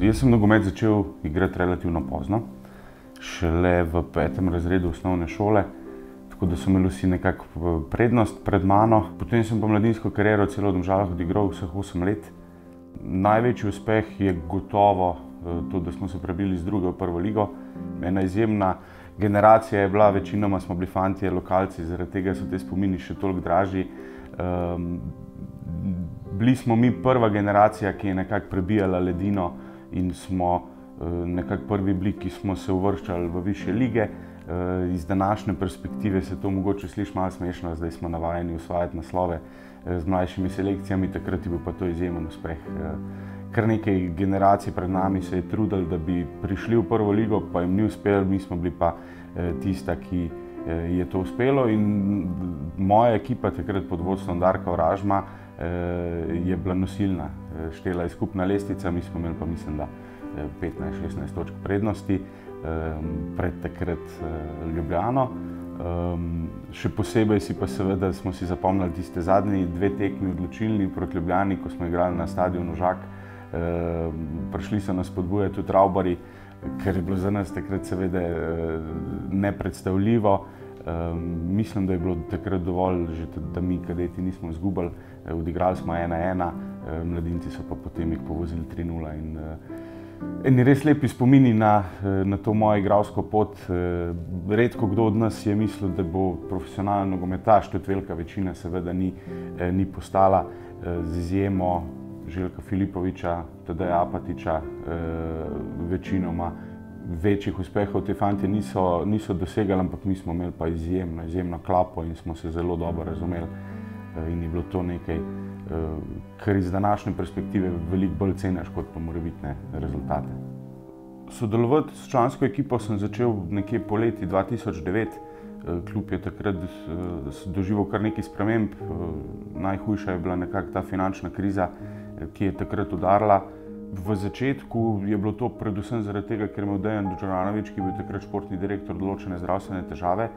Jaz sem nogomet začel igrati relativno pozno, šele v 5. razredu osnovne šole, tako da so imeli vsi nekako prednost pred mano. Potem sem pa mladinsko kariero celo v Domžalah odigral vseh 8 let. Največji uspeh je gotovo to, da smo se prebili z druge v prvo ligo. Ena izjemna generacija je bila, večinoma smo bili fantje, lokalci, zaradi tega so te spomini še toliko dražji. Bili smo mi prva generacija, ki je nekako prebijala ledino in smo nekako prvi bili, ki smo se uvrščali v višje lige. Iz današnje perspektive se to mogoče sliši malo smešno, zdaj smo navajeni osvajati naslove z mlajšimi selekcijami, takrat je bil pa to izjemen uspeh. Kar nekaj generacij pred nami se je trudilo, da bi prišli v prvo ligo, pa jim ni uspelo, mi smo bili pa tista, ki je to uspelo. In moja ekipa takrat pod vodstvom Darka Oražma je bila nosilna. Štela je skupna lestvica, mi smo imeli pa mislim, da 15-16 točk prednosti pred takrat Ljubljano. Še posebej si pa seveda smo si zapomnili tiste zadnji 2 tekmi odločilni proti Ljubljani, ko smo igrali na stadionu Žak. Prišli so nas spodbujati tudi Ravbari, ker je bilo za nas takrat seveda nepredstavljivo. Mislim, da je bilo takrat dovolj, že da mi kadeti nismo izgubili. Odigrali smo 1-1, mladinci so pa potem jih povozili 3-0. Eni res lepi spomini na to mojo igralsko pot. Redko kdo od nas je mislil, da bo profesionalen nogometaš, tudi velika večina seveda ni postala, z izjemo Željka Filipoviča, Tadeja Apatiča, večinoma večjih uspehov te fantje niso dosegali, ampak mi smo imeli pa izjemno klapo in smo se zelo dobro razumeli. In je bilo to nekaj, kar iz današnje perspektive veliko bolj ceniš kot pa morebitne rezultate. Sodelovati s člansko ekipo sem začel nekje poleti 2009. Klub je takrat doživel kar nekaj sprememb. Najhujša je bila nekako ta finančna kriza, ki je takrat udarila. V začetku je bilo to predvsem zaradi tega, ker je imel Dejan Đuranović, ki je bil takrat športni direktor, določene zdravstvene težave.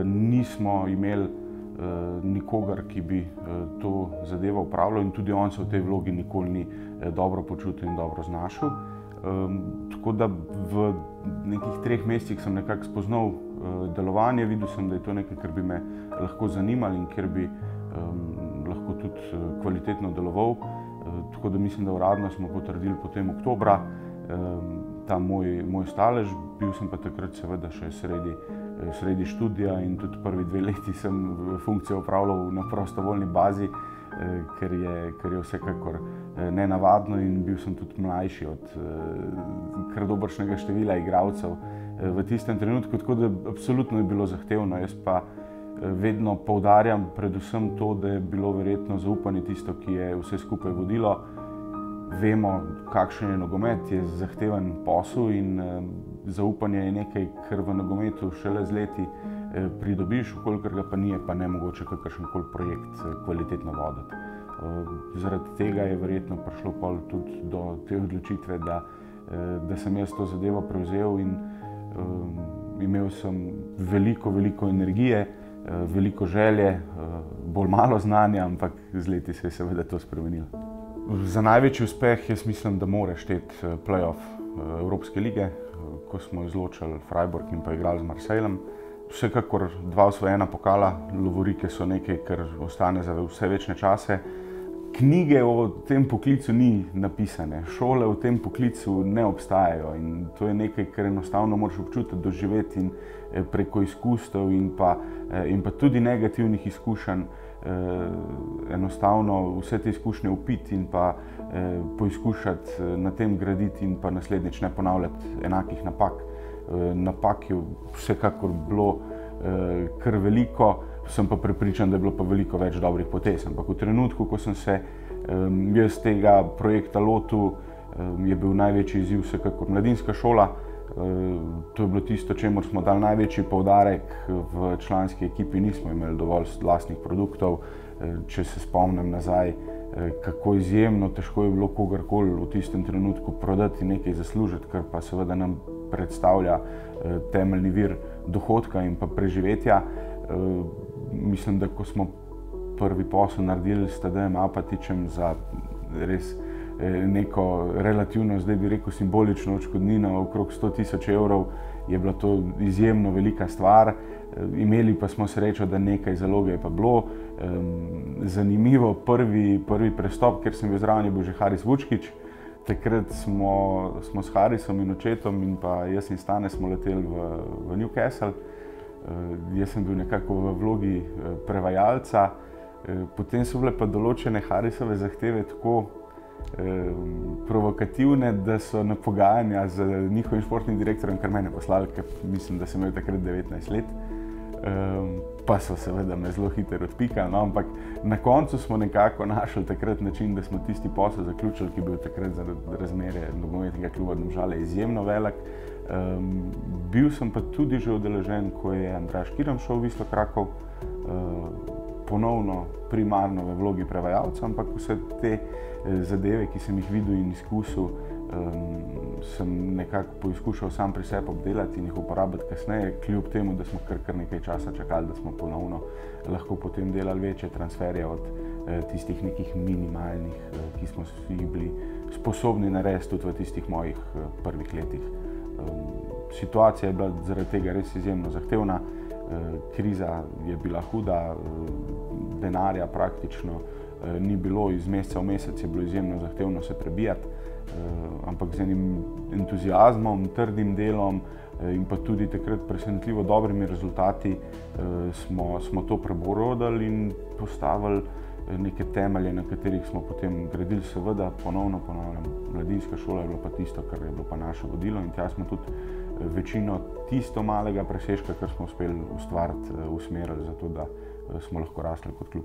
Nismo imeli nikogar, ki bi to zadevo upravljal, in tudi on se v tej vlogi nikoli ni dobro počutil in dobro znašel. Tako da v nekih 3 mesecih sem nekako spoznal delovanje, videl sem, da je to nekaj, kar bi me lahko zanimalo in kjer bi lahko tudi kvalitetno deloval. Tako da mislim, da uradno smo potrdili potem oktobra ta moj stalež. Bil sem pa takrat seveda še sredi študija in tudi prvi 2 leti sem funkcijo opravljal na prostovoljni bazi, ker je vsekakor nenavadno, in bil sem tudi mlajši od kar dobršnega števila igralcev v tistem trenutku, tako da absolutno je bilo zahtevno. Jaz pa vedno poudarjam predvsem to, da je bilo verjetno zaupanje tisto, ki je vse skupaj vodilo. Vemo, kakšen je nogomet, je zahteven posel in zaupanje je nekaj, kar v nogometu šele z leti pridobiš, kolikor ga pa ni, je pa nemogoče kakršenkoli projekt kvalitetno voditi. Zaradi tega je verjetno prišlo pol tudi do te odločitve, da sem jaz to zadevo prevzel, in imel sem veliko energije, veliko želje, bolj malo znanja, ampak z leti se je seveda to spremenilo. Za največji uspeh jaz mislim, da mora šteti play-off Evropske lige, ko smo izločili Freiburg in pa igrali z Marseillem. Vsekakor 2 osvojena pokala, lovorike so nekaj, kar ostane za vse večne čase. Knjige o tem poklicu ni napisane, šole v tem poklicu ne obstajajo, in to je nekaj, kar enostavno moraš občutiti, doživeti in preko izkustev in pa tudi negativnih izkušenj enostavno vse te izkušnje upiti in pa poizkušati na tem graditi in pa naslednjič ne ponavljati enakih napak. Napak je vsekakor bilo kar veliko, sem pa prepričan, da je bilo pa veliko več dobrih potez. Ampak v trenutku, ko sem se jaz tega projekta lotil, je bil največji izziv vsekakor mladinska šola. To je bilo tisto, čemur smo dali največji poudarek. V članski ekipi nismo imeli dovolj lastnih produktov. Če se spomnim nazaj, kako izjemno težko je bilo kogarkoli v tistem trenutku prodati, nekaj zaslužiti, kar pa seveda nam predstavlja temeljni vir dohodka in pa preživetja. Mislim, da ko smo prvi posel naredili s Tadejem Apatičem za res neko relativno, zdaj bi rekel, simbolično odškodnino okrog 100.000 evrov, je bila to izjemno velika stvar. Imeli pa smo srečo, da nekaj zaloge je pa bilo. Zanimivo, prvi prestop, kjer sem bil zraven, je bil že Haris Vučkič. Takrat smo s Harisom in očetom in pa jaz in Stane smo leteli v Newcastle. Jaz sem bil nekako v vlogi prevajalca. Potem so bile pa določene Harisove zahteve tako provokativne, da so na pogajanja z njihovim športnim direktorjem kar mene poslali, ker mislim, da sem imel takrat 19 let. Pa so seveda me zelo hitro odpikali, no, ampak na koncu smo nekako našli takrat način, da smo tisti posel zaključili, ki je bil takrat zaradi razmere nogometnega kluba Domžale izjemno velik. Bil sem pa tudi že udeležen, ko je Andraž Kirm šel v Wislo Krakow, ponovno primarno v vlogi prevajalca, ampak vse te zadeve, ki sem jih videl in izkusil, sem nekako poizkušal sam pri sebi obdelati in jih uporabiti kasneje, kljub temu, da smo kar nekaj časa čakali, da smo ponovno lahko potem delali večje transferje od tistih nekih minimalnih, ki smo jih bili sposobni narediti tudi v tistih mojih prvih letih. Situacija je bila zaradi tega res izjemno zahtevna, kriza je bila huda, denarja praktično ni bilo, iz meseca v mesec je bilo izjemno zahtevno se prebijati, ampak z enim entuziazmom, trdim delom in pa tudi takrat presenetljivo dobrimi rezultati smo to prebrodili in postavili neke temelje, na katerih smo potem gradili. Seveda, ponovno ponavljam, mladinska šola je bilo pa tisto, kar je bilo pa naše vodilo in tja smo tudi večino tisto malega presežka, kar smo uspeli ustvariti, usmerili za to, da smo lahko rasli kot klub.